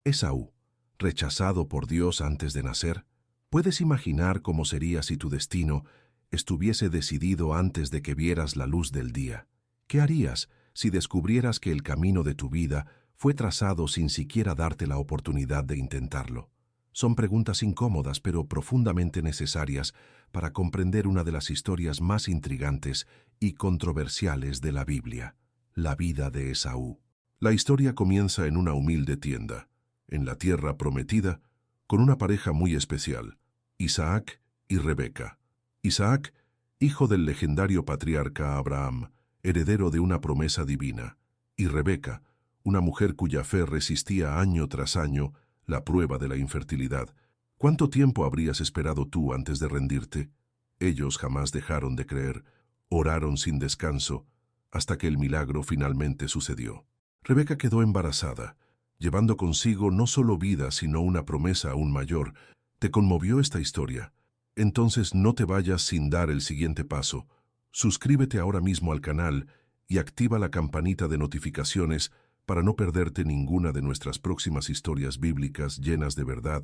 Esaú, rechazado por Dios antes de nacer. ¿Puedes imaginar cómo sería si tu destino estuviese decidido antes de que vieras la luz del día? ¿Qué harías si descubrieras que el camino de tu vida fue trazado sin siquiera darte la oportunidad de intentarlo? Son preguntas incómodas pero profundamente necesarias para comprender una de las historias más intrigantes y controversiales de la Biblia, la vida de Esaú. La historia comienza en una humilde tienda, en la tierra prometida, con una pareja muy especial, Isaac y Rebeca. Isaac, hijo del legendario patriarca Abraham, heredero de una promesa divina, y Rebeca, una mujer cuya fe resistía año tras año la prueba de la infertilidad. ¿Cuánto tiempo habrías esperado tú antes de rendirte? Ellos jamás dejaron de creer, oraron sin descanso, hasta que el milagro finalmente sucedió. Rebeca quedó embarazada, llevando consigo no solo vida, sino una promesa aún mayor. ¿Te conmovió esta historia? Entonces no te vayas sin dar el siguiente paso. Suscríbete ahora mismo al canal y activa la campanita de notificaciones para no perderte ninguna de nuestras próximas historias bíblicas llenas de verdad,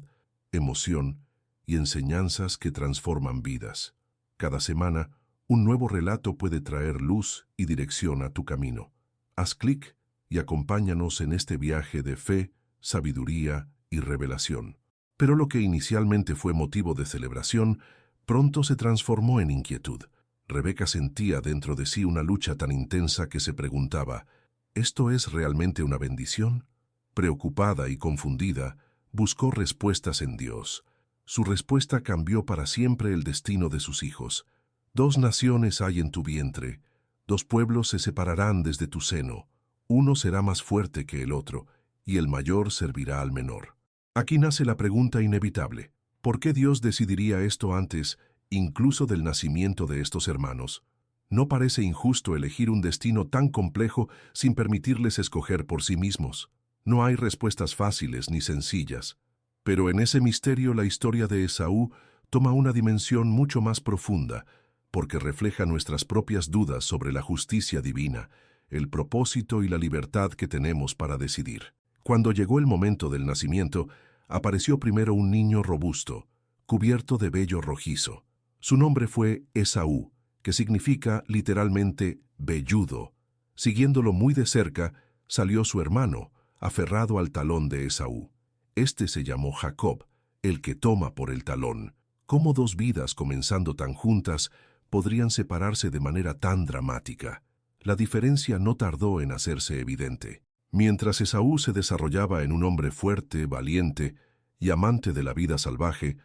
emoción y enseñanzas que transforman vidas. Cada semana, un nuevo relato puede traer luz y dirección a tu camino. Haz clic y acompáñanos en este viaje de fe, sabiduría y revelación. Pero lo que inicialmente fue motivo de celebración, pronto se transformó en inquietud. Rebeca sentía dentro de sí una lucha tan intensa que se preguntaba, ¿esto es realmente una bendición? Preocupada y confundida, buscó respuestas en Dios. Su respuesta cambió para siempre el destino de sus hijos. 2 naciones hay en tu vientre, 2 pueblos se separarán desde tu seno. Uno será más fuerte que el otro, y el mayor servirá al menor. Aquí nace la pregunta inevitable. ¿Por qué Dios decidiría esto antes, incluso del nacimiento de estos hermanos? ¿No parece injusto elegir un destino tan complejo sin permitirles escoger por sí mismos? No hay respuestas fáciles ni sencillas. Pero en ese misterio la historia de Esaú toma una dimensión mucho más profunda, porque refleja nuestras propias dudas sobre la justicia divina, el propósito y la libertad que tenemos para decidir. Cuando llegó el momento del nacimiento, apareció primero un niño robusto, cubierto de vello rojizo. Su nombre fue Esaú, que significa literalmente velludo. Siguiéndolo muy de cerca, salió su hermano, aferrado al talón de Esaú. Este se llamó Jacob, el que toma por el talón. ¿Cómo 2 vidas comenzando tan juntas podrían separarse de manera tan dramática? La diferencia no tardó en hacerse evidente. Mientras Esaú se desarrollaba en un hombre fuerte, valiente y amante de la vida salvaje,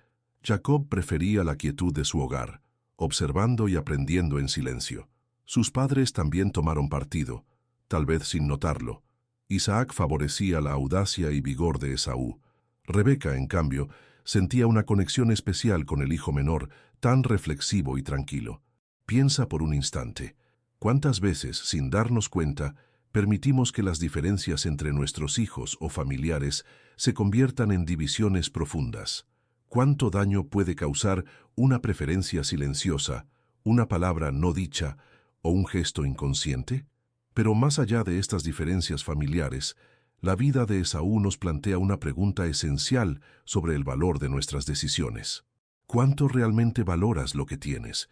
Jacob prefería la quietud de su hogar, observando y aprendiendo en silencio. Sus padres también tomaron partido, tal vez sin notarlo. Isaac favorecía la audacia y vigor de Esaú. Rebeca, en cambio, sentía una conexión especial con el hijo menor, tan reflexivo y tranquilo. Piensa por un instante. ¿Cuántas veces, sin darnos cuenta, permitimos que las diferencias entre nuestros hijos o familiares se conviertan en divisiones profundas? ¿Cuánto daño puede causar una preferencia silenciosa, una palabra no dicha o un gesto inconsciente? Pero más allá de estas diferencias familiares, la vida de Esaú nos plantea una pregunta esencial sobre el valor de nuestras decisiones. ¿Cuánto realmente valoras lo que tienes?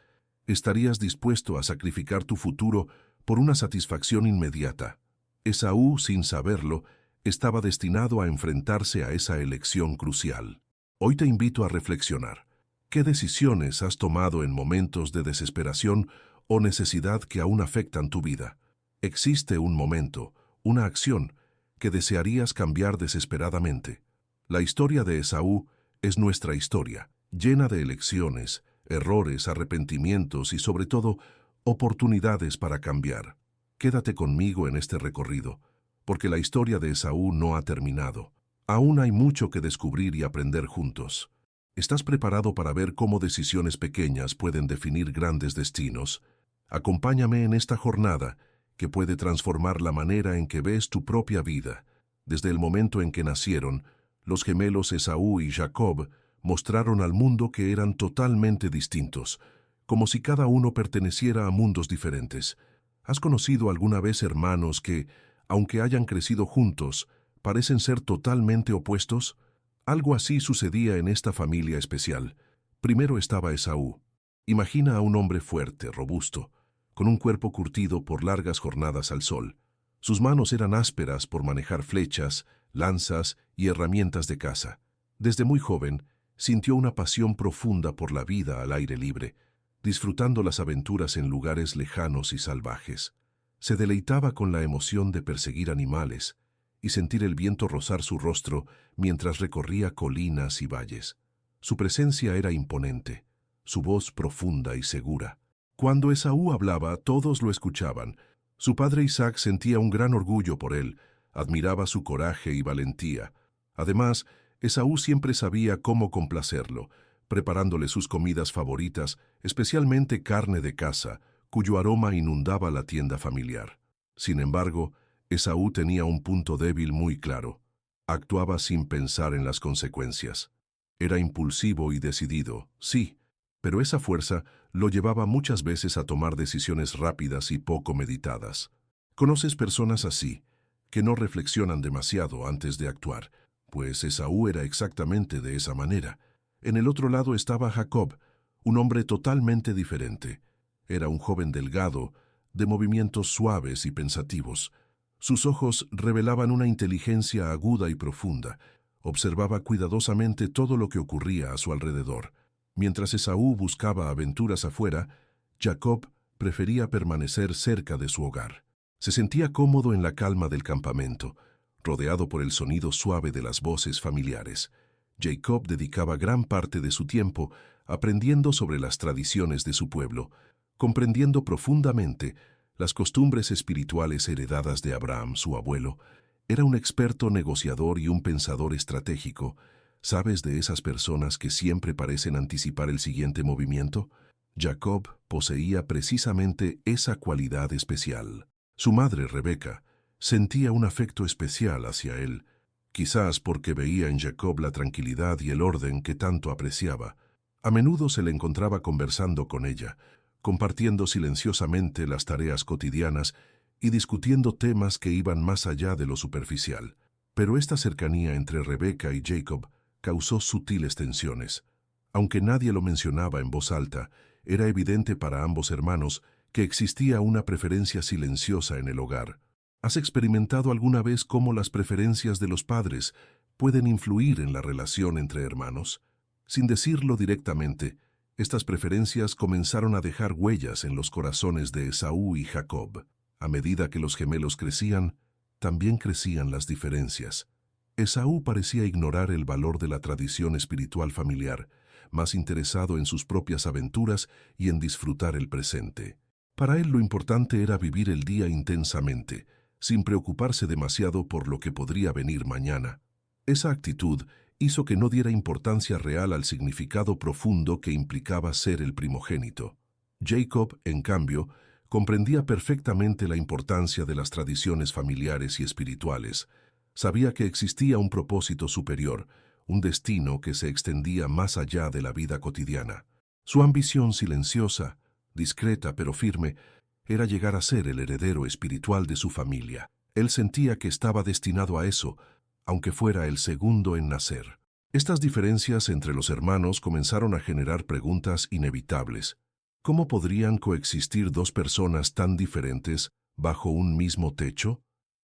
¿Estarías dispuesto a sacrificar tu futuro por una satisfacción inmediata? Esaú, sin saberlo, estaba destinado a enfrentarse a esa elección crucial. Hoy te invito a reflexionar. ¿Qué decisiones has tomado en momentos de desesperación o necesidad que aún afectan tu vida? ¿Existe un momento, una acción, que desearías cambiar desesperadamente? La historia de Esaú es nuestra historia, llena de elecciones, errores, arrepentimientos y, sobre todo, oportunidades para cambiar. Quédate conmigo en este recorrido, porque la historia de Esaú no ha terminado. Aún hay mucho que descubrir y aprender juntos. ¿Estás preparado para ver cómo decisiones pequeñas pueden definir grandes destinos? Acompáñame en esta jornada, que puede transformar la manera en que ves tu propia vida. Desde el momento en que nacieron, los gemelos Esaú y Jacob mostraron al mundo que eran totalmente distintos, como si cada uno perteneciera a mundos diferentes. ¿Has conocido alguna vez hermanos que, aunque hayan crecido juntos, parecen ser totalmente opuestos? Algo así sucedía en esta familia especial. Primero estaba Esaú. Imagina a un hombre fuerte, robusto, con un cuerpo curtido por largas jornadas al sol. Sus manos eran ásperas por manejar flechas, lanzas y herramientas de caza. Desde muy joven, sintió una pasión profunda por la vida al aire libre, disfrutando las aventuras en lugares lejanos y salvajes. Se deleitaba con la emoción de perseguir animales y sentir el viento rozar su rostro mientras recorría colinas y valles. Su presencia era imponente, su voz profunda y segura. Cuando Esaú hablaba, todos lo escuchaban. Su padre Isaac sentía un gran orgullo por él, admiraba su coraje y valentía. Además, Esaú siempre sabía cómo complacerlo, preparándole sus comidas favoritas, especialmente carne de caza, cuyo aroma inundaba la tienda familiar. Sin embargo, Esaú tenía un punto débil muy claro. Actuaba sin pensar en las consecuencias. Era impulsivo y decidido, sí, pero esa fuerza lo llevaba muchas veces a tomar decisiones rápidas y poco meditadas. ¿Conoces personas así, que no reflexionan demasiado antes de actuar? Pues Esaú era exactamente de esa manera. En el otro lado estaba Jacob, un hombre totalmente diferente. Era un joven delgado, de movimientos suaves y pensativos. Sus ojos revelaban una inteligencia aguda y profunda. Observaba cuidadosamente todo lo que ocurría a su alrededor. Mientras Esaú buscaba aventuras afuera, Jacob prefería permanecer cerca de su hogar. Se sentía cómodo en la calma del campamento, rodeado por el sonido suave de las voces familiares. Jacob dedicaba gran parte de su tiempo aprendiendo sobre las tradiciones de su pueblo, comprendiendo profundamente las costumbres espirituales heredadas de Abraham, su abuelo. Era un experto negociador y un pensador estratégico. ¿Sabes de esas personas que siempre parecen anticipar el siguiente movimiento? Jacob poseía precisamente esa cualidad especial. Su madre, Rebeca, sentía un afecto especial hacia él, quizás porque veía en Jacob la tranquilidad y el orden que tanto apreciaba. A menudo se le encontraba conversando con ella, compartiendo silenciosamente las tareas cotidianas y discutiendo temas que iban más allá de lo superficial. Pero esta cercanía entre Rebeca y Jacob causó sutiles tensiones. Aunque nadie lo mencionaba en voz alta, era evidente para ambos hermanos que existía una preferencia silenciosa en el hogar. ¿Has experimentado alguna vez cómo las preferencias de los padres pueden influir en la relación entre hermanos? Sin decirlo directamente, estas preferencias comenzaron a dejar huellas en los corazones de Esaú y Jacob. A medida que los gemelos crecían, también crecían las diferencias. Esaú parecía ignorar el valor de la tradición espiritual familiar, más interesado en sus propias aventuras y en disfrutar el presente. Para él lo importante era vivir el día intensamente, sin preocuparse demasiado por lo que podría venir mañana. Esa actitud hizo que no diera importancia real al significado profundo que implicaba ser el primogénito. Jacob, en cambio, comprendía perfectamente la importancia de las tradiciones familiares y espirituales. Sabía que existía un propósito superior, un destino que se extendía más allá de la vida cotidiana. Su ambición silenciosa, discreta pero firme, era llegar a ser el heredero espiritual de su familia. Él sentía que estaba destinado a eso, aunque fuera el segundo en nacer. Estas diferencias entre los hermanos comenzaron a generar preguntas inevitables. ¿Cómo podrían coexistir dos personas tan diferentes bajo un mismo techo?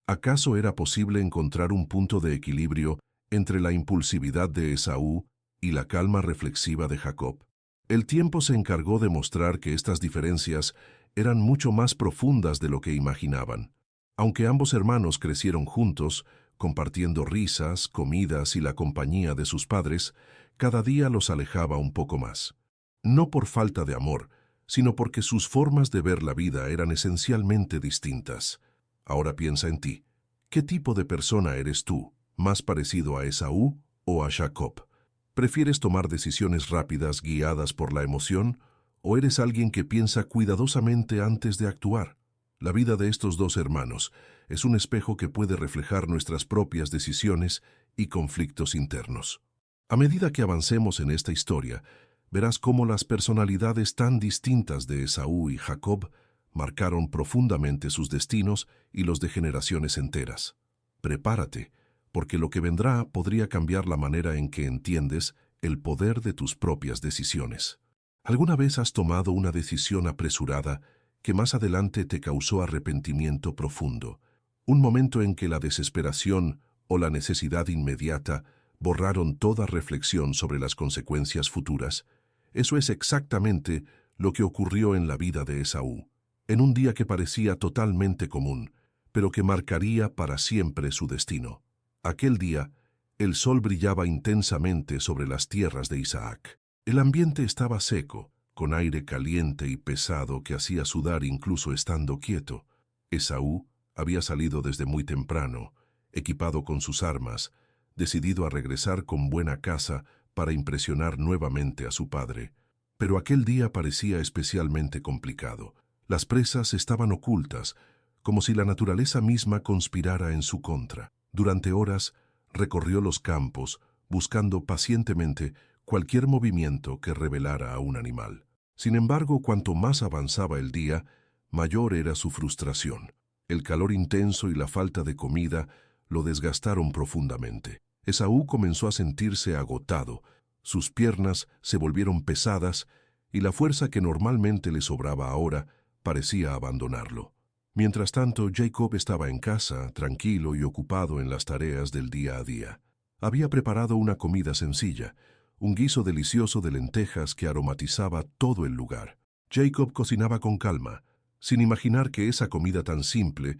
¿Acaso era posible encontrar un punto de equilibrio entre la impulsividad de Esaú y la calma reflexiva de Jacob? El tiempo se encargó de mostrar que estas diferencias eran mucho más profundas de lo que imaginaban. Aunque ambos hermanos crecieron juntos, compartiendo risas, comidas y la compañía de sus padres, cada día los alejaba un poco más. No por falta de amor, sino porque sus formas de ver la vida eran esencialmente distintas. Ahora piensa en ti. ¿Qué tipo de persona eres tú? ¿Más parecido a Esaú o a Jacob? ¿Prefieres tomar decisiones rápidas guiadas por la emoción o eres alguien que piensa cuidadosamente antes de actuar? La vida de estos dos hermanos es un espejo que puede reflejar nuestras propias decisiones y conflictos internos. A medida que avancemos en esta historia, verás cómo las personalidades tan distintas de Esaú y Jacob marcaron profundamente sus destinos y los de generaciones enteras. Prepárate, porque lo que vendrá podría cambiar la manera en que entiendes el poder de tus propias decisiones. ¿Alguna vez has tomado una decisión apresurada que más adelante te causó arrepentimiento profundo? Un momento en que la desesperación o la necesidad inmediata borraron toda reflexión sobre las consecuencias futuras. Eso es exactamente lo que ocurrió en la vida de Esaú, en un día que parecía totalmente común, pero que marcaría para siempre su destino. Aquel día, el sol brillaba intensamente sobre las tierras de Isaac. El ambiente estaba seco, con aire caliente y pesado que hacía sudar incluso estando quieto. Esaú había salido desde muy temprano, equipado con sus armas, decidido a regresar con buena caza para impresionar nuevamente a su padre. Pero aquel día parecía especialmente complicado. Las presas estaban ocultas, como si la naturaleza misma conspirara en su contra. Durante horas recorrió los campos, buscando pacientemente cualquier movimiento que revelara a un animal. Sin embargo, cuanto más avanzaba el día, mayor era su frustración. El calor intenso y la falta de comida lo desgastaron profundamente. Esaú comenzó a sentirse agotado, sus piernas se volvieron pesadas y la fuerza que normalmente le sobraba ahora parecía abandonarlo. Mientras tanto, Jacob estaba en casa, tranquilo y ocupado en las tareas del día a día. Había preparado una comida sencilla, un guiso delicioso de lentejas que aromatizaba todo el lugar. Jacob cocinaba con calma, sin imaginar que esa comida tan simple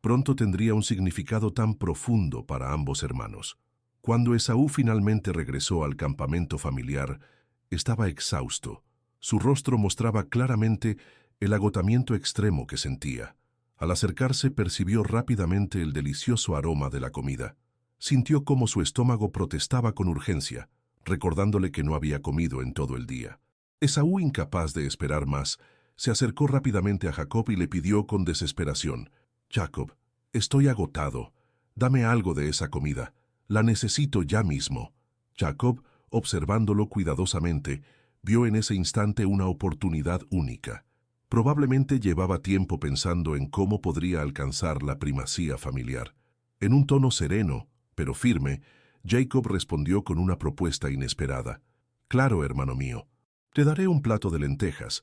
pronto tendría un significado tan profundo para ambos hermanos. Cuando Esaú finalmente regresó al campamento familiar, estaba exhausto. Su rostro mostraba claramente el agotamiento extremo que sentía. Al acercarse percibió rápidamente el delicioso aroma de la comida. Sintió cómo su estómago protestaba con urgencia, recordándole que no había comido en todo el día. Esaú, incapaz de esperar más, se acercó rápidamente a Jacob y le pidió con desesperación: «Jacob, estoy agotado. Dame algo de esa comida. La necesito ya mismo». Jacob, observándolo cuidadosamente, vio en ese instante una oportunidad única. Probablemente llevaba tiempo pensando en cómo podría alcanzar la primacía familiar. En un tono sereno, pero firme, Jacob respondió con una propuesta inesperada. «Claro, hermano mío, te daré un plato de lentejas,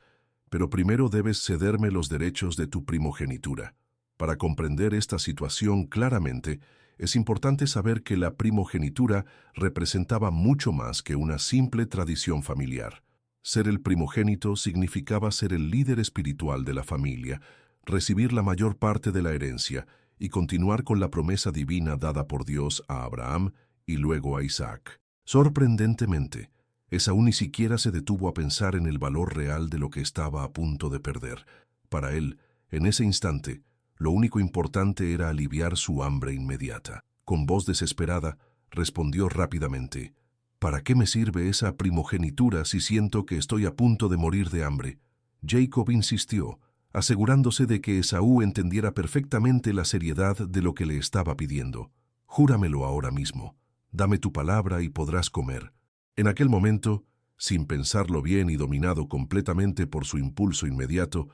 pero primero debes cederme los derechos de tu primogenitura». Para comprender esta situación claramente, es importante saber que la primogenitura representaba mucho más que una simple tradición familiar. Ser el primogénito significaba ser el líder espiritual de la familia, recibir la mayor parte de la herencia y continuar con la promesa divina dada por Dios a Abraham y luego a Isaac. Sorprendentemente, Esaú ni siquiera se detuvo a pensar en el valor real de lo que estaba a punto de perder. Para él, en ese instante, lo único importante era aliviar su hambre inmediata. Con voz desesperada, respondió rápidamente: «¿Para qué me sirve esa primogenitura si siento que estoy a punto de morir de hambre?». Jacob insistió, asegurándose de que Esaú entendiera perfectamente la seriedad de lo que le estaba pidiendo. «Júramelo ahora mismo. Dame tu palabra y podrás comer». En aquel momento, sin pensarlo bien y dominado completamente por su impulso inmediato,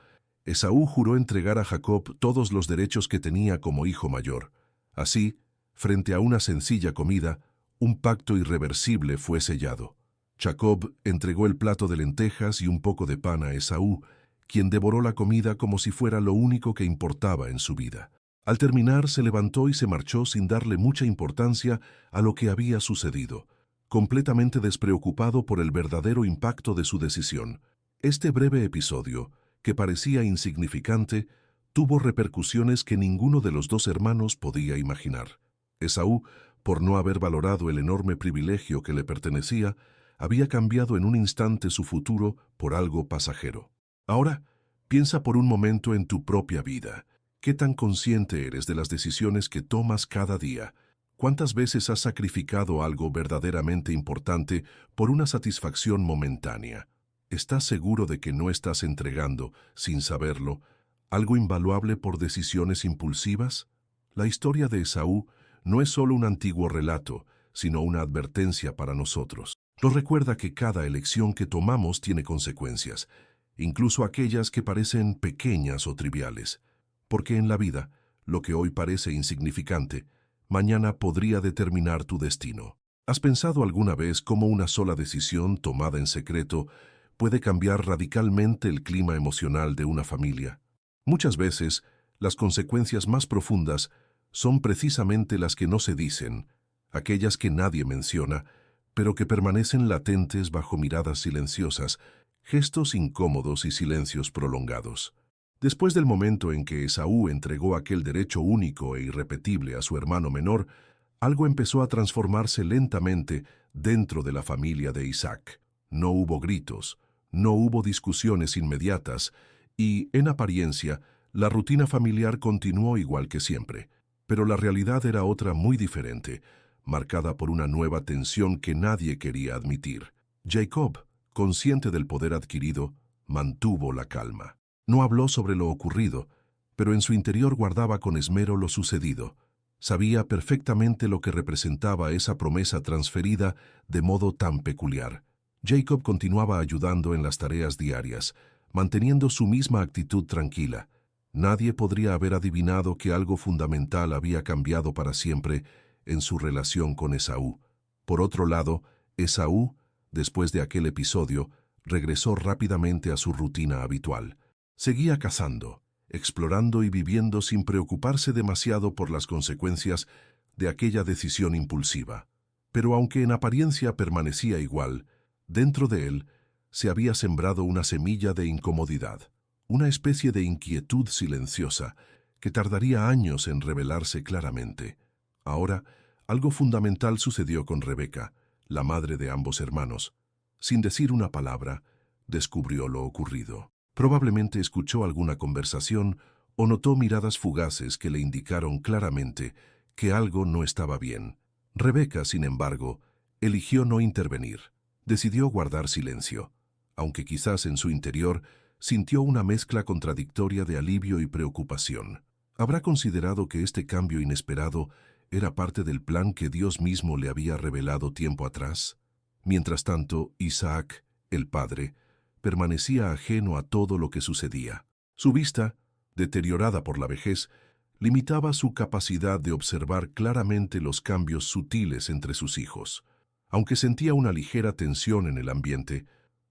Esaú juró entregar a Jacob todos los derechos que tenía como hijo mayor. Así, frente a una sencilla comida, un pacto irreversible fue sellado. Jacob entregó el plato de lentejas y un poco de pan a Esaú, quien devoró la comida como si fuera lo único que importaba en su vida. Al terminar, se levantó y se marchó sin darle mucha importancia a lo que había sucedido, completamente despreocupado por el verdadero impacto de su decisión. Este breve episodio, que parecía insignificante, tuvo repercusiones que ninguno de los dos hermanos podía imaginar. Esaú, por no haber valorado el enorme privilegio que le pertenecía, había cambiado en un instante su futuro por algo pasajero. Ahora, piensa por un momento en tu propia vida. ¿Qué tan consciente eres de las decisiones que tomas cada día? ¿Cuántas veces has sacrificado algo verdaderamente importante por una satisfacción momentánea? ¿Estás seguro de que no estás entregando, sin saberlo, algo invaluable por decisiones impulsivas? La historia de Esaú no es solo un antiguo relato, sino una advertencia para nosotros. Nos recuerda que cada elección que tomamos tiene consecuencias, incluso aquellas que parecen pequeñas o triviales. Porque en la vida, lo que hoy parece insignificante, mañana podría determinar tu destino. ¿Has pensado alguna vez cómo una sola decisión tomada en secreto puede cambiar radicalmente el clima emocional de una familia? Muchas veces, las consecuencias más profundas son precisamente las que no se dicen, aquellas que nadie menciona, pero que permanecen latentes bajo miradas silenciosas, gestos incómodos y silencios prolongados. Después del momento en que Esaú entregó aquel derecho único e irrepetible a su hermano menor, algo empezó a transformarse lentamente dentro de la familia de Isaac. No hubo gritos, no hubo discusiones inmediatas y, en apariencia, la rutina familiar continuó igual que siempre. Pero la realidad era otra muy diferente, marcada por una nueva tensión que nadie quería admitir. Jacob, consciente del poder adquirido, mantuvo la calma. No habló sobre lo ocurrido, pero en su interior guardaba con esmero lo sucedido. Sabía perfectamente lo que representaba esa promesa transferida de modo tan peculiar. Jacob continuaba ayudando en las tareas diarias, manteniendo su misma actitud tranquila. Nadie podría haber adivinado que algo fundamental había cambiado para siempre en su relación con Esaú. Por otro lado, Esaú, después de aquel episodio, regresó rápidamente a su rutina habitual. Seguía cazando, explorando y viviendo sin preocuparse demasiado por las consecuencias de aquella decisión impulsiva. Pero aunque en apariencia permanecía igual, dentro de él se había sembrado una semilla de incomodidad, una especie de inquietud silenciosa que tardaría años en revelarse claramente. Ahora, algo fundamental sucedió con Rebeca, la madre de ambos hermanos. Sin decir una palabra, descubrió lo ocurrido. Probablemente escuchó alguna conversación o notó miradas fugaces que le indicaron claramente que algo no estaba bien. Rebeca, sin embargo, eligió no intervenir. Decidió guardar silencio, aunque quizás en su interior sintió una mezcla contradictoria de alivio y preocupación. ¿Habrá considerado que este cambio inesperado era parte del plan que Dios mismo le había revelado tiempo atrás? Mientras tanto, Isaac, el padre, permanecía ajeno a todo lo que sucedía. Su vista, deteriorada por la vejez, limitaba su capacidad de observar claramente los cambios sutiles entre sus hijos. Aunque sentía una ligera tensión en el ambiente,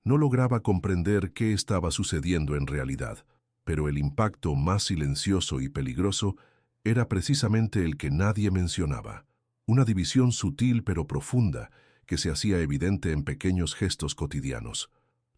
no lograba comprender qué estaba sucediendo en realidad. Pero el impacto más silencioso y peligroso era precisamente el que nadie mencionaba. Una división sutil pero profunda que se hacía evidente en pequeños gestos cotidianos.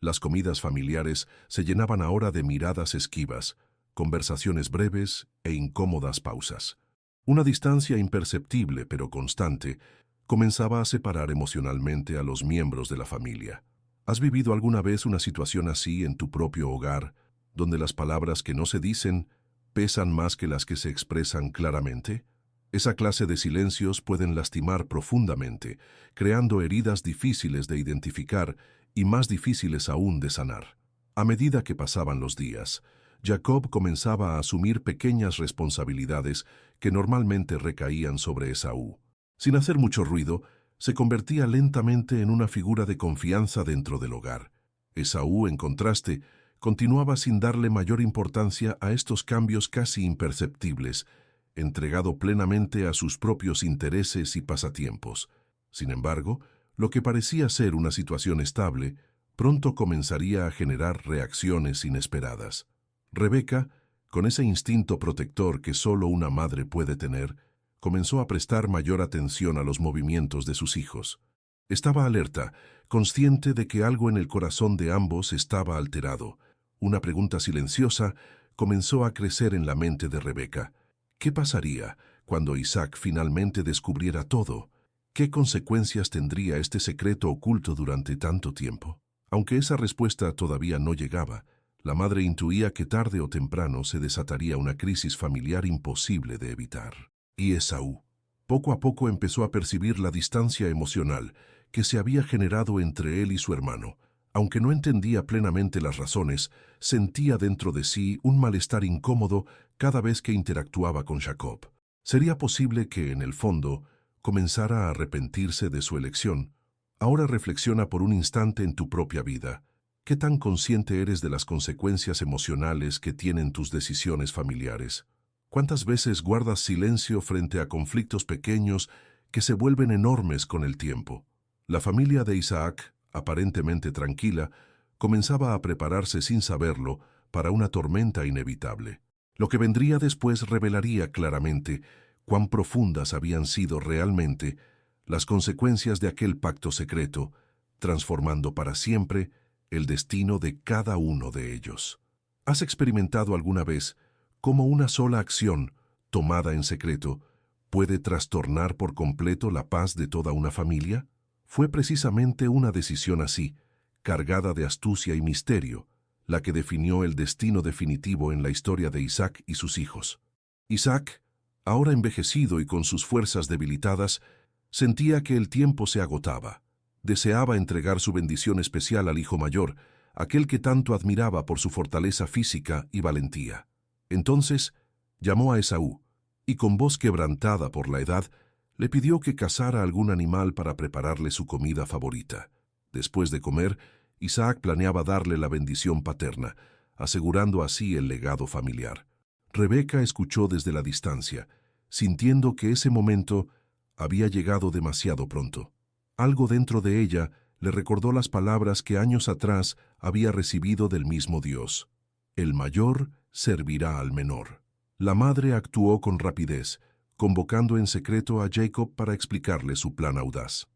Las comidas familiares se llenaban ahora de miradas esquivas, conversaciones breves e incómodas pausas. Una distancia imperceptible pero constante comenzaba a separar emocionalmente a los miembros de la familia. ¿Has vivido alguna vez una situación así en tu propio hogar, donde las palabras que no se dicen pesan más que las que se expresan claramente? Esa clase de silencios pueden lastimar profundamente, creando heridas difíciles de identificar y más difíciles aún de sanar. A medida que pasaban los días, Jacob comenzaba a asumir pequeñas responsabilidades que normalmente recaían sobre Esaú. Sin hacer mucho ruido, se convertía lentamente en una figura de confianza dentro del hogar. Esaú, en contraste, continuaba sin darle mayor importancia a estos cambios casi imperceptibles, entregado plenamente a sus propios intereses y pasatiempos. Sin embargo, lo que parecía ser una situación estable, pronto comenzaría a generar reacciones inesperadas. Rebeca, con ese instinto protector que solo una madre puede tener, comenzó a prestar mayor atención a los movimientos de sus hijos. Estaba alerta, consciente de que algo en el corazón de ambos estaba alterado. Una pregunta silenciosa comenzó a crecer en la mente de Rebeca. ¿Qué pasaría cuando Isaac finalmente descubriera todo? ¿Qué consecuencias tendría este secreto oculto durante tanto tiempo? Aunque esa respuesta todavía no llegaba, la madre intuía que tarde o temprano se desataría una crisis familiar imposible de evitar. Y Esaú, poco a poco empezó a percibir la distancia emocional que se había generado entre él y su hermano. Aunque no entendía plenamente las razones, sentía dentro de sí un malestar incómodo cada vez que interactuaba con Jacob. ¿Sería posible que, en el fondo, comenzara a arrepentirse de su elección? Ahora reflexiona por un instante en tu propia vida. ¿Qué tan consciente eres de las consecuencias emocionales que tienen tus decisiones familiares? ¿Cuántas veces guardas silencio frente a conflictos pequeños que se vuelven enormes con el tiempo? La familia de Isaac, aparentemente tranquila, comenzaba a prepararse sin saberlo para una tormenta inevitable. Lo que vendría después revelaría claramente cuán profundas habían sido realmente las consecuencias de aquel pacto secreto, transformando para siempre el destino de cada uno de ellos. ¿Has experimentado alguna vez cómo una sola acción, tomada en secreto, puede trastornar por completo la paz de toda una familia? Fue precisamente una decisión así, cargada de astucia y misterio, la que definió el destino definitivo en la historia de Isaac y sus hijos. Isaac, ahora envejecido y con sus fuerzas debilitadas, sentía que el tiempo se agotaba. Deseaba entregar su bendición especial al hijo mayor, aquel que tanto admiraba por su fortaleza física y valentía. Entonces llamó a Esaú, y con voz quebrantada por la edad, le pidió que cazara algún animal para prepararle su comida favorita. Después de comer, Isaac planeaba darle la bendición paterna, asegurando así el legado familiar. Rebeca escuchó desde la distancia, sintiendo que ese momento había llegado demasiado pronto. Algo dentro de ella le recordó las palabras que años atrás había recibido del mismo Dios. El mayor servirá al menor. La madre actuó con rapidez, convocando en secreto a Jacob para explicarle su plan audaz.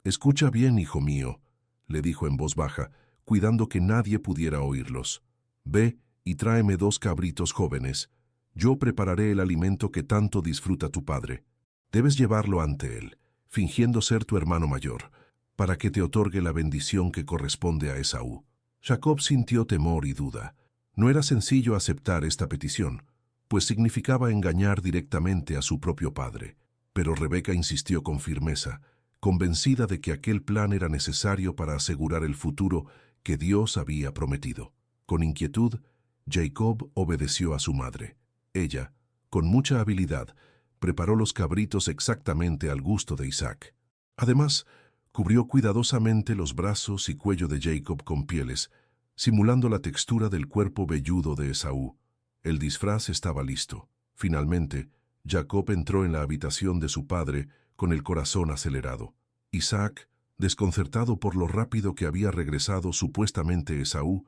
«Escucha bien, hijo mío», le dijo en voz baja, cuidando que nadie pudiera oírlos. «Ve y tráeme 2 cabritos jóvenes. Yo prepararé el alimento que tanto disfruta tu padre. Debes llevarlo ante él, fingiendo ser tu hermano mayor, para que te otorgue la bendición que corresponde a Esaú». Jacob sintió temor y duda. No era sencillo aceptar esta petición, pues significaba engañar directamente a su propio padre. Pero Rebeca insistió con firmeza, convencida de que aquel plan era necesario para asegurar el futuro que Dios había prometido. Con inquietud, Jacob obedeció a su madre. Ella, con mucha habilidad, preparó los cabritos exactamente al gusto de Isaac. Además, cubrió cuidadosamente los brazos y cuello de Jacob con pieles, simulando la textura del cuerpo velludo de Esaú. El disfraz estaba listo. Finalmente, Jacob entró en la habitación de su padre con el corazón acelerado. Isaac, desconcertado por lo rápido que había regresado supuestamente Esaú,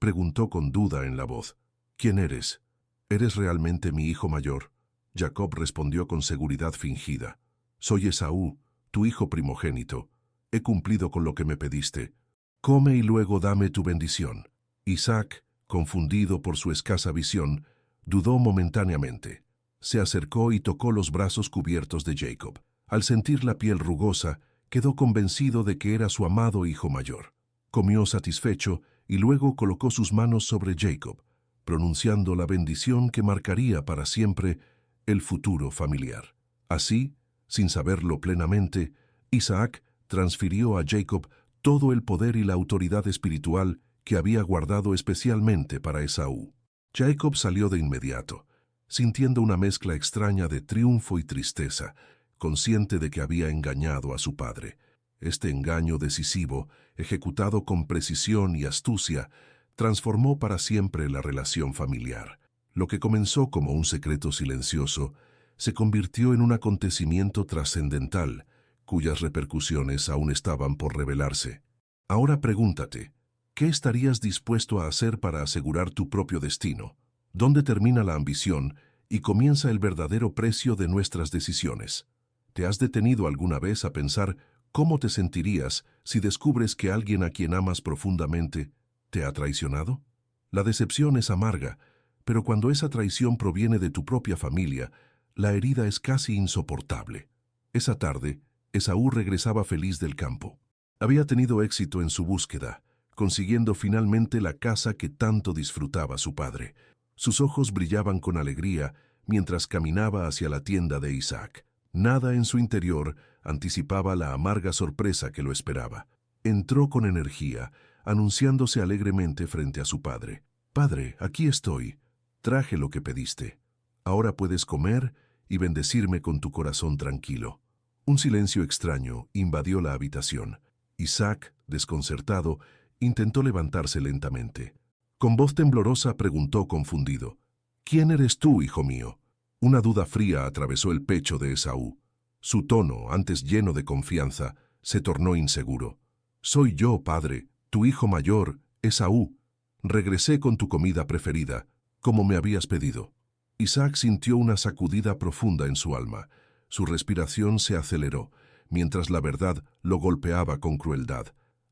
preguntó con duda en la voz: «¿Quién eres? ¿Eres realmente mi hijo mayor?». Jacob respondió con seguridad fingida: «Soy Esaú, tu hijo primogénito. He cumplido con lo que me pediste. Come y luego dame tu bendición». Isaac, confundido por su escasa visión, dudó momentáneamente. Se acercó y tocó los brazos cubiertos de Jacob. Al sentir la piel rugosa, quedó convencido de que era su amado hijo mayor. Comió satisfecho y luego colocó sus manos sobre Jacob, pronunciando la bendición que marcaría para siempre el futuro familiar. Así, sin saberlo plenamente, Isaac transfirió a Jacob todo el poder y la autoridad espiritual que había guardado especialmente para Esaú. Jacob salió de inmediato, sintiendo una mezcla extraña de triunfo y tristeza, consciente de que había engañado a su padre. Este engaño decisivo, ejecutado con precisión y astucia, transformó para siempre la relación familiar. Lo que comenzó como un secreto silencioso se convirtió en un acontecimiento trascendental, cuyas repercusiones aún estaban por revelarse. Ahora pregúntate, ¿qué estarías dispuesto a hacer para asegurar tu propio destino? ¿Dónde termina la ambición y comienza el verdadero precio de nuestras decisiones? ¿Te has detenido alguna vez a pensar cómo te sentirías si descubres que alguien a quien amas profundamente te ha traicionado? La decepción es amarga, pero cuando esa traición proviene de tu propia familia, la herida es casi insoportable. Esa tarde, Esaú regresaba feliz del campo. Había tenido éxito en su búsqueda, consiguiendo finalmente la casa que tanto disfrutaba su padre. Sus ojos brillaban con alegría mientras caminaba hacia la tienda de Isaac. Nada en su interior anticipaba la amarga sorpresa que lo esperaba. Entró con energía, anunciándose alegremente frente a su padre. «Padre, aquí estoy. Traje lo que pediste. Ahora puedes comer y bendecirme con tu corazón tranquilo». Un silencio extraño invadió la habitación. Isaac, desconcertado, intentó levantarse lentamente. Con voz temblorosa preguntó confundido: «¿Quién eres tú, hijo mío?». Una duda fría atravesó el pecho de Esaú. Su tono, antes lleno de confianza, se tornó inseguro. «Soy yo, padre, tu hijo mayor, Esaú. Regresé con tu comida preferida, como me habías pedido». Isaac sintió una sacudida profunda en su alma. Su respiración se aceleró, mientras la verdad lo golpeaba con crueldad.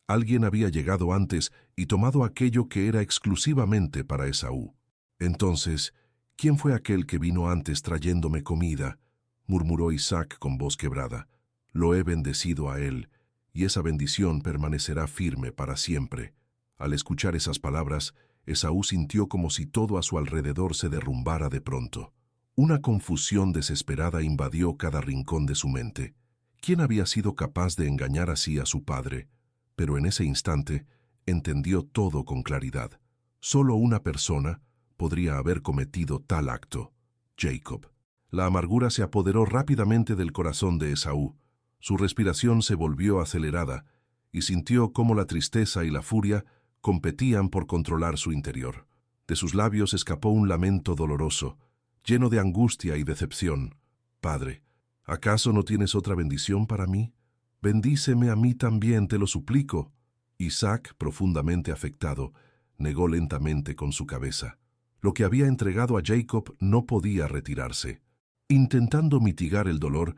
Alguien había llegado antes y tomado aquello que era exclusivamente para Esaú. Entonces, ¿quién fue aquel que vino antes trayéndome comida?, murmuró Isaac con voz quebrada. Lo he bendecido a él, y esa bendición permanecerá firme para siempre. Al escuchar esas palabras, Esaú sintió como si todo a su alrededor se derrumbara de pronto. Una confusión desesperada invadió cada rincón de su mente. ¿Quién había sido capaz de engañar así a su padre? Pero en ese instante entendió todo con claridad. Solo una persona podría haber cometido tal acto: Jacob. La amargura se apoderó rápidamente del corazón de Esaú. Su respiración se volvió acelerada y sintió cómo la tristeza y la furia competían por controlar su interior. De sus labios escapó un lamento doloroso, lleno de angustia y decepción. «Padre, ¿acaso no tienes otra bendición para mí? Bendíceme a mí también, te lo suplico». Isaac, profundamente afectado, negó lentamente con su cabeza. Lo que había entregado a Jacob no podía retirarse. Intentando mitigar el dolor,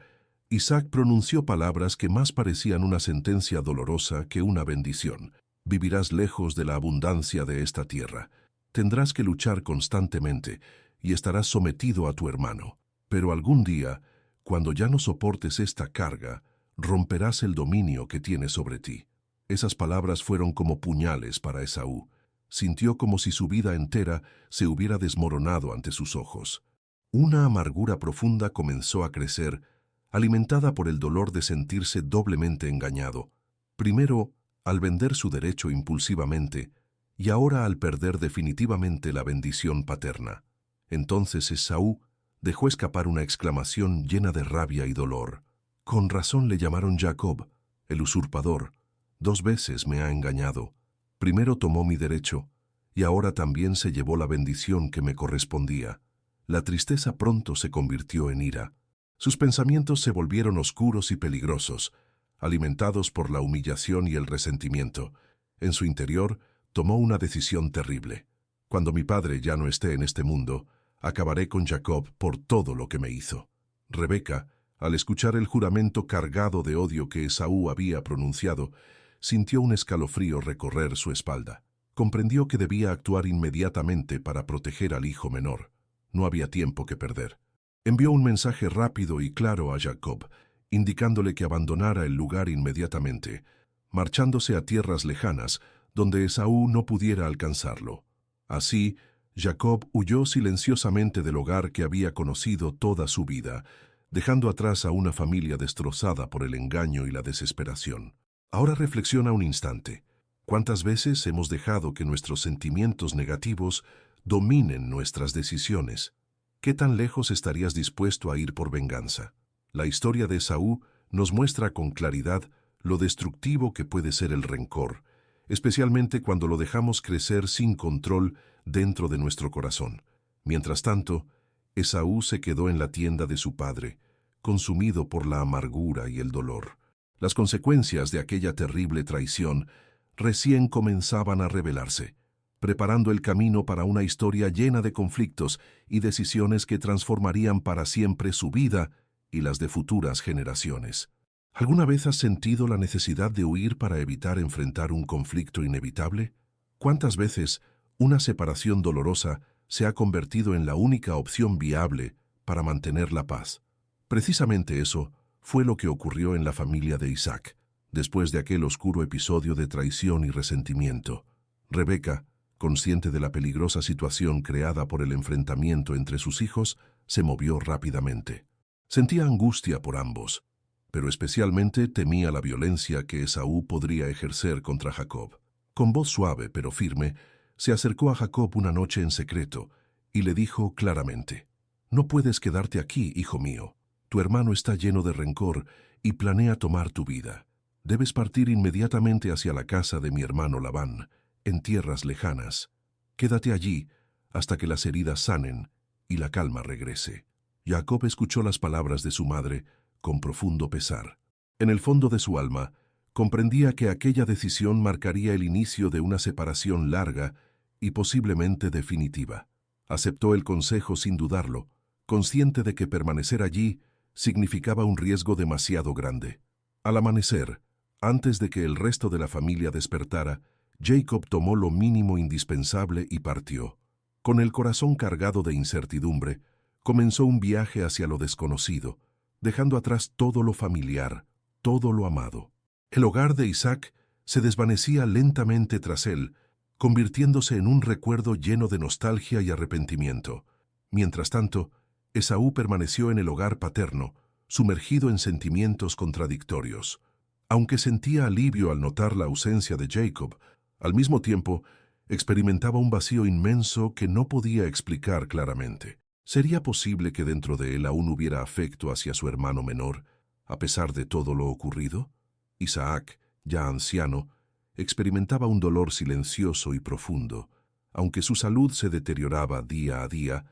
Isaac pronunció palabras que más parecían una sentencia dolorosa que una bendición. «Vivirás lejos de la abundancia de esta tierra. Tendrás que luchar constantemente y estarás sometido a tu hermano. Pero algún día, cuando ya no soportes esta carga, romperás el dominio que tiene sobre ti». Esas palabras fueron como puñales para Esaú. Sintió como si su vida entera se hubiera desmoronado ante sus ojos. Una amargura profunda comenzó a crecer, alimentada por el dolor de sentirse doblemente engañado. Primero, al vender su derecho impulsivamente, y ahora al perder definitivamente la bendición paterna. Entonces Esaú dejó escapar una exclamación llena de rabia y dolor. «Con razón le llamaron Jacob, el usurpador. 2 veces me ha engañado. Primero tomó mi derecho, y ahora también se llevó la bendición que me correspondía». La tristeza pronto se convirtió en ira. Sus pensamientos se volvieron oscuros y peligrosos, alimentados por la humillación y el resentimiento. En su interior tomó una decisión terrible. «Cuando mi padre ya no esté en este mundo, acabaré con Jacob por todo lo que me hizo». Rebeca, al escuchar el juramento cargado de odio que Esaú había pronunciado, sintió un escalofrío recorrer su espalda. Comprendió que debía actuar inmediatamente para proteger al hijo menor. No había tiempo que perder. Envió un mensaje rápido y claro a Jacob, indicándole que abandonara el lugar inmediatamente, marchándose a tierras lejanas, donde Esaú no pudiera alcanzarlo. Así, Jacob huyó silenciosamente del hogar que había conocido toda su vida, dejando atrás a una familia destrozada por el engaño y la desesperación. Ahora reflexiona un instante. ¿Cuántas veces hemos dejado que nuestros sentimientos negativos dominen nuestras decisiones? ¿Qué tan lejos estarías dispuesto a ir por venganza? La historia de Esaú nos muestra con claridad lo destructivo que puede ser el rencor, especialmente cuando lo dejamos crecer sin control dentro de nuestro corazón. Mientras tanto, Esaú se quedó en la tienda de su padre, consumido por la amargura y el dolor. Las consecuencias de aquella terrible traición recién comenzaban a revelarse, preparando el camino para una historia llena de conflictos y decisiones que transformarían para siempre su vida y las de futuras generaciones. ¿Alguna vez has sentido la necesidad de huir para evitar enfrentar un conflicto inevitable? ¿Cuántas veces una separación dolorosa se ha convertido en la única opción viable para mantener la paz? Precisamente eso fue lo que ocurrió en la familia de Isaac, después de aquel oscuro episodio de traición y resentimiento. Rebeca, consciente de la peligrosa situación creada por el enfrentamiento entre sus hijos, se movió rápidamente. Sentía angustia por ambos, pero especialmente temía la violencia que Esaú podría ejercer contra Jacob. Con voz suave pero firme, se acercó a Jacob una noche en secreto y le dijo claramente: «No puedes quedarte aquí, hijo mío. Tu hermano está lleno de rencor y planea tomar tu vida. Debes partir inmediatamente hacia la casa de mi hermano Labán, en tierras lejanas. Quédate allí hasta que las heridas sanen y la calma regrese». Jacob escuchó las palabras de su madre con profundo pesar. En el fondo de su alma, comprendía que aquella decisión marcaría el inicio de una separación larga y posiblemente definitiva. Aceptó el consejo sin dudarlo, consciente de que permanecer allí significaba un riesgo demasiado grande. Al amanecer, antes de que el resto de la familia despertara, Jacob tomó lo mínimo indispensable y partió. Con el corazón cargado de incertidumbre, comenzó un viaje hacia lo desconocido, dejando atrás todo lo familiar, todo lo amado. El hogar de Isaac se desvanecía lentamente tras él, convirtiéndose en un recuerdo lleno de nostalgia y arrepentimiento. Mientras tanto, Esaú permaneció en el hogar paterno, sumergido en sentimientos contradictorios. Aunque sentía alivio al notar la ausencia de Jacob, al mismo tiempo experimentaba un vacío inmenso que no podía explicar claramente. ¿Sería posible que dentro de él aún hubiera afecto hacia su hermano menor, a pesar de todo lo ocurrido? Isaac, ya anciano, experimentaba un dolor silencioso y profundo. Aunque su salud se deterioraba día a día,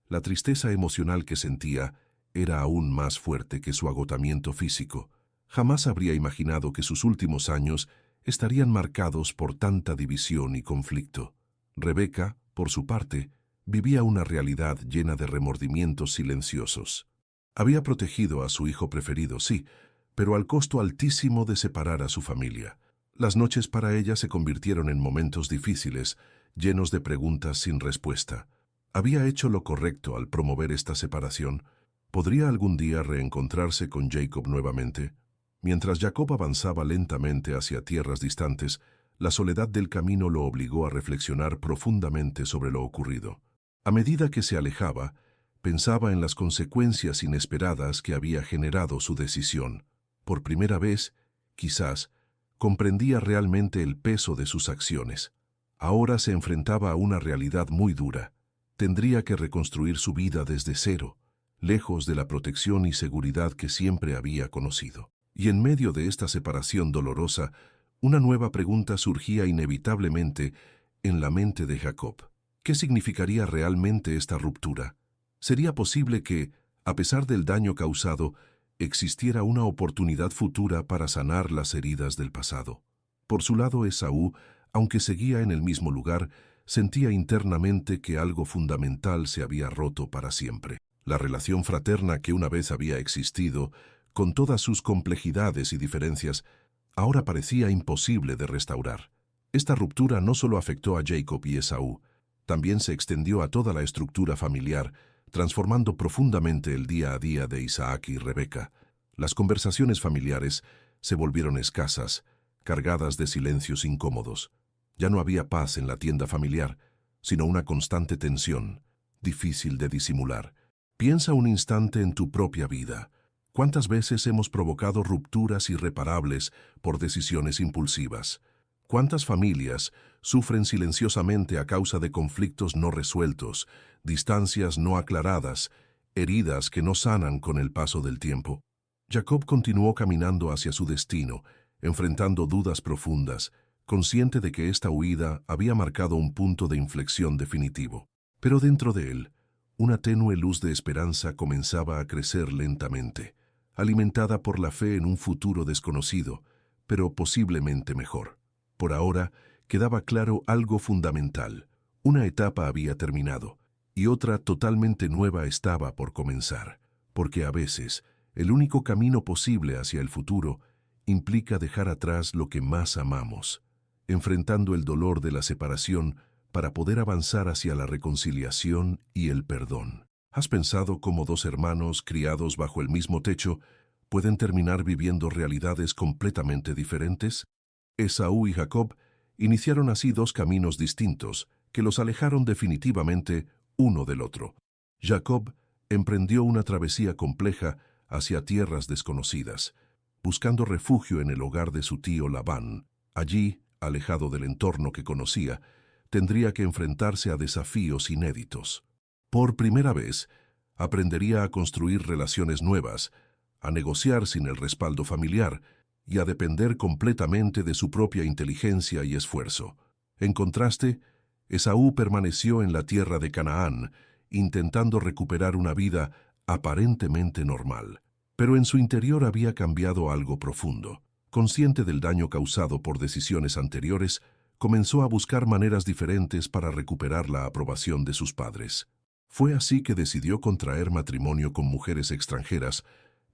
la tristeza emocional que sentía era aún más fuerte que su agotamiento físico. Jamás habría imaginado que sus últimos años estarían marcados por tanta división y conflicto. Rebeca, por su parte, vivía una realidad llena de remordimientos silenciosos. Había protegido a su hijo preferido, sí, pero al costo altísimo de separar a su familia. Las noches para ella se convirtieron en momentos difíciles, llenos de preguntas sin respuesta. ¿Había hecho lo correcto al promover esta separación? ¿Podría algún día reencontrarse con Jacob nuevamente? Mientras Jacob avanzaba lentamente hacia tierras distantes, la soledad del camino lo obligó a reflexionar profundamente sobre lo ocurrido. A medida que se alejaba, pensaba en las consecuencias inesperadas que había generado su decisión. Por primera vez, quizás, comprendía realmente el peso de sus acciones. Ahora se enfrentaba a una realidad muy dura. Tendría que reconstruir su vida desde cero, lejos de la protección y seguridad que siempre había conocido. Y en medio de esta separación dolorosa, una nueva pregunta surgía inevitablemente en la mente de Jacob. ¿Qué significaría realmente esta ruptura? ¿Sería posible que, a pesar del daño causado, existiera una oportunidad futura para sanar las heridas del pasado? Por su lado, Esaú, aunque seguía en el mismo lugar, sentía internamente que algo fundamental se había roto para siempre. La relación fraterna que una vez había existido, con todas sus complejidades y diferencias, ahora parecía imposible de restaurar. Esta ruptura no solo afectó a Jacob y Esaú, también se extendió a toda la estructura familiar, transformando profundamente el día a día de Isaac y Rebeca. Las conversaciones familiares se volvieron escasas, cargadas de silencios incómodos. Ya no había paz en la tienda familiar, sino una constante tensión, difícil de disimular. Piensa un instante en tu propia vida. ¿Cuántas veces hemos provocado rupturas irreparables por decisiones impulsivas? ¿Cuántas familias sufren silenciosamente a causa de conflictos no resueltos, distancias no aclaradas, heridas que no sanan con el paso del tiempo? Jacob continuó caminando hacia su destino, enfrentando dudas profundas, consciente de que esta huida había marcado un punto de inflexión definitivo. Pero dentro de él, una tenue luz de esperanza comenzaba a crecer lentamente, alimentada por la fe en un futuro desconocido, pero posiblemente mejor. Por ahora, quedaba claro algo fundamental. Una etapa había terminado, y otra totalmente nueva estaba por comenzar, porque a veces, el único camino posible hacia el futuro implica dejar atrás lo que más amamos, enfrentando el dolor de la separación para poder avanzar hacia la reconciliación y el perdón. ¿Has pensado cómo dos hermanos criados bajo el mismo techo pueden terminar viviendo realidades completamente diferentes? Esaú y Jacob iniciaron así dos caminos distintos que los alejaron definitivamente uno del otro. Jacob emprendió una travesía compleja hacia tierras desconocidas, buscando refugio en el hogar de su tío Labán. Allí, alejado del entorno que conocía, tendría que enfrentarse a desafíos inéditos. Por primera vez, aprendería a construir relaciones nuevas, a negociar sin el respaldo familiar y a depender completamente de su propia inteligencia y esfuerzo. En contraste, Esaú permaneció en la tierra de Canaán, intentando recuperar una vida aparentemente normal. Pero en su interior había cambiado algo profundo. Consciente del daño causado por decisiones anteriores, comenzó a buscar maneras diferentes para recuperar la aprobación de sus padres. Fue así que decidió contraer matrimonio con mujeres extranjeras,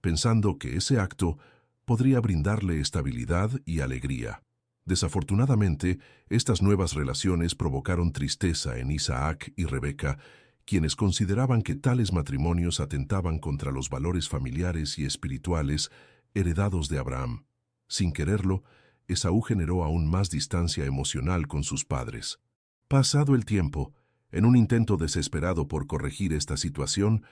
pensando que ese acto podría brindarle estabilidad y alegría. Desafortunadamente, estas nuevas relaciones provocaron tristeza en Isaac y Rebeca, quienes consideraban que tales matrimonios atentaban contra los valores familiares y espirituales heredados de Abraham. Sin quererlo, Esaú generó aún más distancia emocional con sus padres. Pasado el tiempo, en un intento desesperado por corregir esta situación,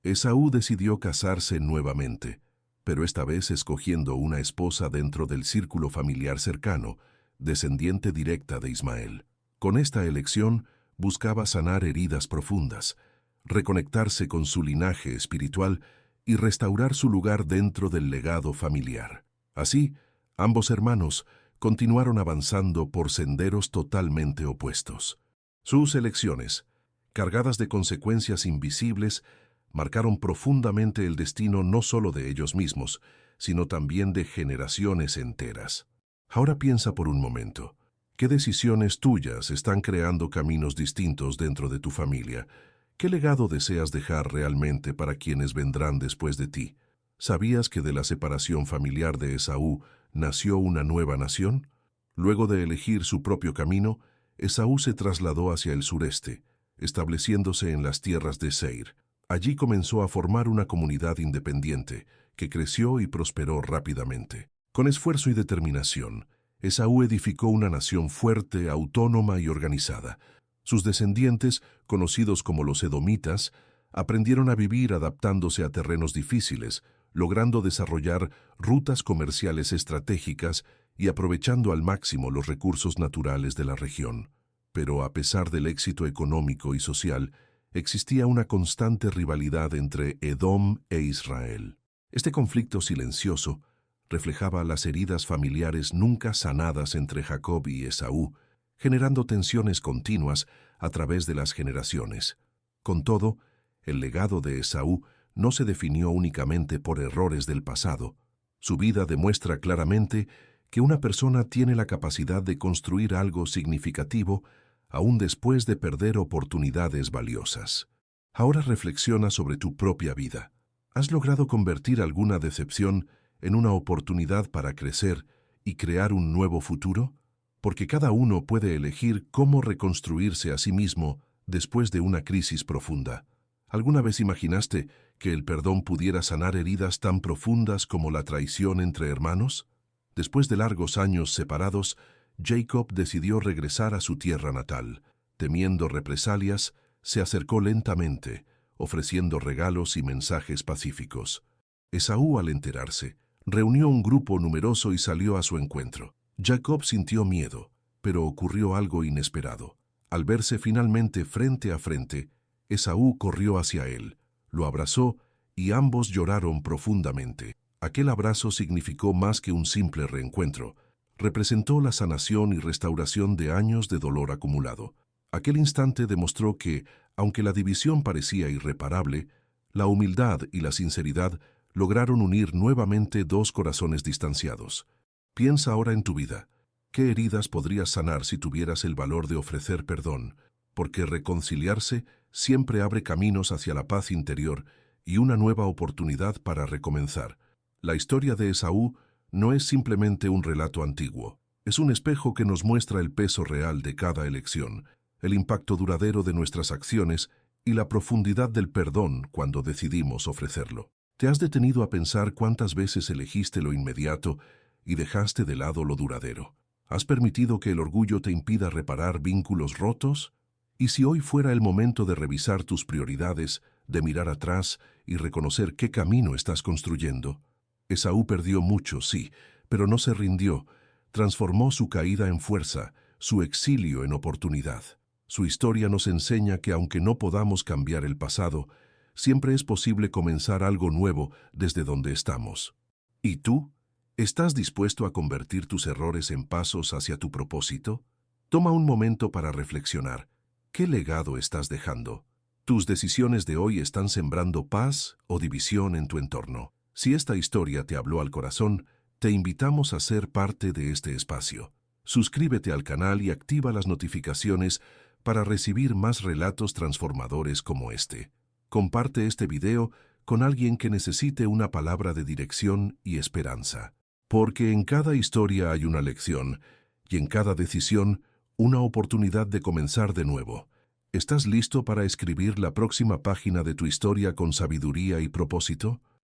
Esaú decidió casarse nuevamente, pero esta vez escogiendo una esposa dentro del círculo familiar cercano, descendiente directa de Ismael. Con esta elección, buscaba sanar heridas profundas, reconectarse con su linaje espiritual y restaurar su lugar dentro del legado familiar. Así, ambos hermanos continuaron avanzando por senderos totalmente opuestos. Sus elecciones, cargadas de consecuencias invisibles, marcaron profundamente el destino no solo de ellos mismos, sino también de generaciones enteras. Ahora piensa por un momento, ¿qué decisiones tuyas están creando caminos distintos dentro de tu familia? ¿Qué legado deseas dejar realmente para quienes vendrán después de ti? ¿Sabías que de la separación familiar de Esaú nació una nueva nación? Luego de elegir su propio camino, Esaú se trasladó hacia el sureste, estableciéndose en las tierras de Seir. Allí comenzó a formar una comunidad independiente, que creció y prosperó rápidamente. Con esfuerzo y determinación, Esaú edificó una nación fuerte, autónoma y organizada. Sus descendientes, conocidos como los edomitas, aprendieron a vivir adaptándose a terrenos difíciles, logrando desarrollar rutas comerciales estratégicas y aprovechando al máximo los recursos naturales de la región. Pero a pesar del éxito económico y social, existía una constante rivalidad entre Edom e Israel. Este conflicto silencioso reflejaba las heridas familiares nunca sanadas entre Jacob y Esaú, generando tensiones continuas a través de las generaciones. Con todo, el legado de Esaú no se definió únicamente por errores del pasado. Su vida demuestra claramente que una persona tiene la capacidad de construir algo significativo aún después de perder oportunidades valiosas. Ahora reflexiona sobre tu propia vida. ¿Has logrado convertir alguna decepción en una oportunidad para crecer y crear un nuevo futuro? Porque cada uno puede elegir cómo reconstruirse a sí mismo después de una crisis profunda. ¿Alguna vez imaginaste que el perdón pudiera sanar heridas tan profundas como la traición entre hermanos? Después de largos años separados, Jacob decidió regresar a su tierra natal. Temiendo represalias, se acercó lentamente, ofreciendo regalos y mensajes pacíficos. Esaú, al enterarse, reunió un grupo numeroso y salió a su encuentro. Jacob sintió miedo, pero ocurrió algo inesperado. Al verse finalmente frente a frente, Esaú corrió hacia él, lo abrazó y ambos lloraron profundamente. Aquel abrazo significó más que un simple reencuentro. Representó la sanación y restauración de años de dolor acumulado. Aquel instante demostró que, aunque la división parecía irreparable, la humildad y la sinceridad lograron unir nuevamente dos corazones distanciados. Piensa ahora en tu vida. ¿Qué heridas podrías sanar si tuvieras el valor de ofrecer perdón? Porque reconciliarse siempre abre caminos hacia la paz interior y una nueva oportunidad para recomenzar. La historia de Esaú no es simplemente un relato antiguo. Es un espejo que nos muestra el peso real de cada elección, el impacto duradero de nuestras acciones y la profundidad del perdón cuando decidimos ofrecerlo. ¿Te has detenido a pensar cuántas veces elegiste lo inmediato y dejaste de lado lo duradero? ¿Has permitido que el orgullo te impida reparar vínculos rotos? ¿Y si hoy fuera el momento de revisar tus prioridades, de mirar atrás y reconocer qué camino estás construyendo? Esaú perdió mucho, sí, pero no se rindió. Transformó su caída en fuerza, su exilio en oportunidad. Su historia nos enseña que aunque no podamos cambiar el pasado, siempre es posible comenzar algo nuevo desde donde estamos. ¿Y tú? ¿Estás dispuesto a convertir tus errores en pasos hacia tu propósito? Toma un momento para reflexionar. ¿Qué legado estás dejando? Tus decisiones de hoy están sembrando paz o división en tu entorno. Si esta historia te habló al corazón, te invitamos a ser parte de este espacio. Suscríbete al canal y activa las notificaciones para recibir más relatos transformadores como este. Comparte este video con alguien que necesite una palabra de dirección y esperanza. Porque en cada historia hay una lección y en cada decisión una oportunidad de comenzar de nuevo. ¿Estás listo para escribir la próxima página de tu historia con sabiduría y propósito?